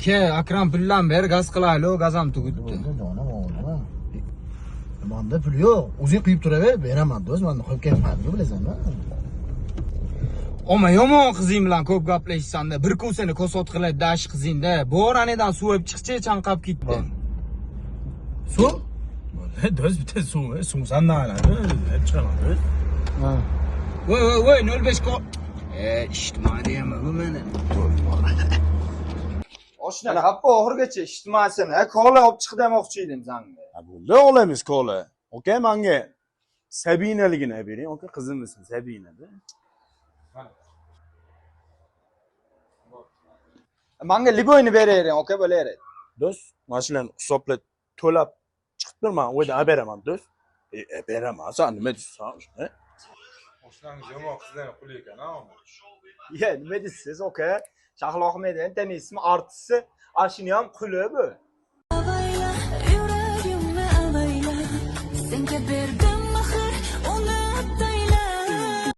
Ke Akram pullan ber, gaz qilaylik, gazam tugibdi. Jonim o'g'lim. Manda pul yo'q. O'zing quyib turaver, beraman do'st. Menda qo'yib kelmadimi, bilasanmi? Oma yomon qizing bilan ko'p gaplashsanda, bir kun seni kosot qilib dash qizingda, bo'ranidan suvib chiqchi chanqab ketdi. Suv? Do'st bitta suvsan naladi, hep chiqaman. Ha. Voy 05 ko. İçtimai diyemem bu meni. Oshna, qappa oxirgacha ijtimoisin. Kola olib chiq demoqchi edim sanga. Bo'ldi, olamiz kola. Oka, menga Sabinaligini bering. Oka, qizimiz Sabinada. Menga liboyni beravering, oka, bo'laveradi. Do'st, mana shularni hisoblab to'lab chiqibdir, men o'yda beraman do'st. Beraman, sen nima deysan? Oshnangiz yomon qizlarni quli ekan-a. Nima deysiz, oka? Shahlo Ahmedovning tanisimi artisti, ashuni ham quli bu.